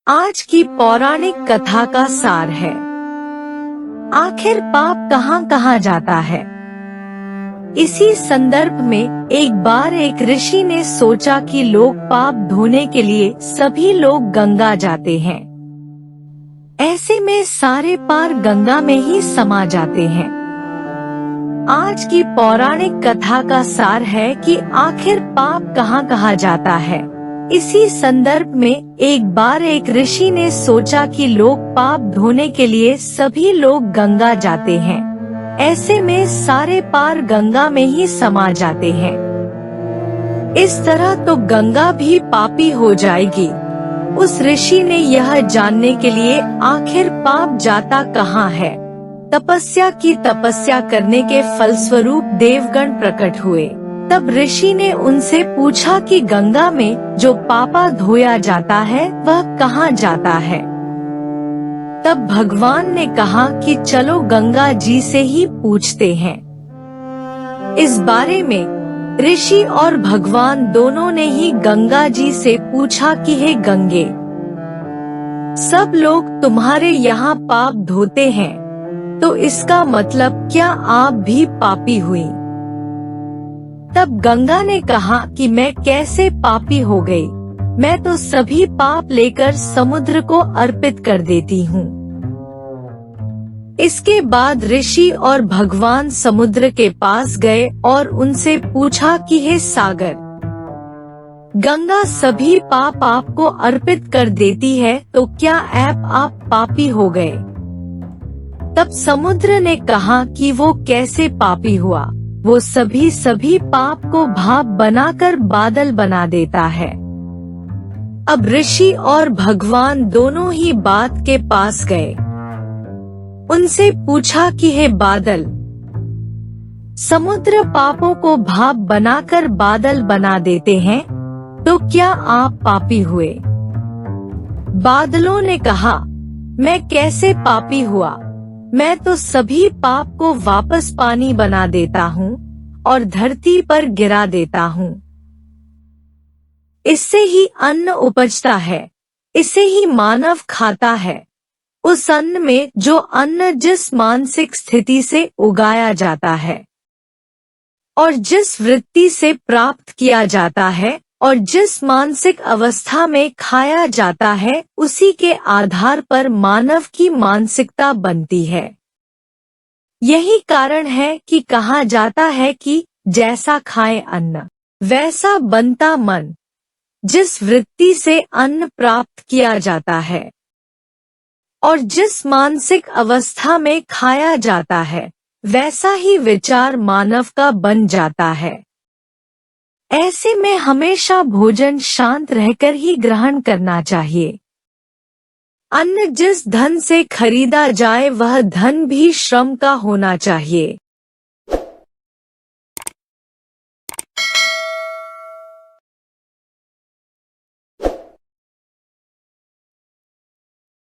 आज की पौराणिक कथा का सार है। आखिर पाप कहाँ कहाँ जाता है। इसी संदर्भ में एक बार एक ऋषि ने सोचा कि लोग पाप धोने के लिए सभी लोग गंगा जाते हैं। ऐसे में सारे पार गंगा में ही समा जाते हैं। आज की पौराणिक कथा का सार है कि आखिर पाप कहाँ कहाँ जाता है। इसी संदर्भ में एक बार एक ऋषि ने सोचा कि लोग पाप धोने के लिए सभी लोग गंगा जाते हैं। ऐसे में सारे पार गंगा में ही समा जाते हैं। इस तरह तो गंगा भी पापी हो जाएगी। उस ऋषि ने यह जानने के लिए आखिर पाप जाता कहाँ है, तपस्या की। तपस्या करने के फलस्वरूप देवगण प्रकट हुए। तब ऋषि ने उनसे पूछा कि गंगा में जो पापा धोया जाता है वह कहाँ जाता है। तब भगवान ने कहा कि चलो गंगा जी से ही पूछते हैं। इस बारे में ऋषि और भगवान दोनों ने ही गंगा जी से पूछा कि हे गंगे, सब लोग तुम्हारे यहाँ पाप धोते हैं, तो इसका मतलब क्या आप भी पापी हुई। तब गंगा ने कहा कि मैं कैसे पापी हो गई, मैं तो सभी पाप लेकर समुद्र को अर्पित कर देती हूँ। इसके बाद ऋषि और भगवान समुद्र के पास गए और उनसे पूछा कि हे सागर, गंगा सभी पाप आपको अर्पित कर देती है, तो क्या आप पापी हो गए। तब समुद्र ने कहा कि वो कैसे पापी हुआ, वो सभी पाप को भाप बनाकर बादल बना देता है। अब ऋषि और भगवान दोनों ही बात के पास गए। उनसे पूछा कि हे बादल, समुद्र पापों को भाप बनाकर बादल बना देते हैं, तो क्या आप पापी हुए। बादलों ने कहा, मैं कैसे पापी हुआ, मैं तो सभी पाप को वापस पानी बना देता हूँ और धरती पर गिरा देता हूँ। इससे ही अन्न उपजता है, इसे ही मानव खाता है। उस अन्न में जो अन्न जिस मानसिक स्थिति से उगाया जाता है और जिस वृत्ति से प्राप्त किया जाता है और जिस मानसिक अवस्था में खाया जाता है, उसी के आधार पर मानव की मानसिकता बनती है। यही कारण है कि कहा जाता है कि जैसा खाए अन्न वैसा बनता मन। जिस वृत्ति से अन्न प्राप्त किया जाता है और जिस मानसिक अवस्था में खाया जाता है, वैसा ही विचार मानव का बन जाता है। ऐसे में हमेशा भोजन शांत रहकर ही ग्रहण करना चाहिए। अन्न जिस धन से खरीदा जाए वह धन भी श्रम का होना चाहिए।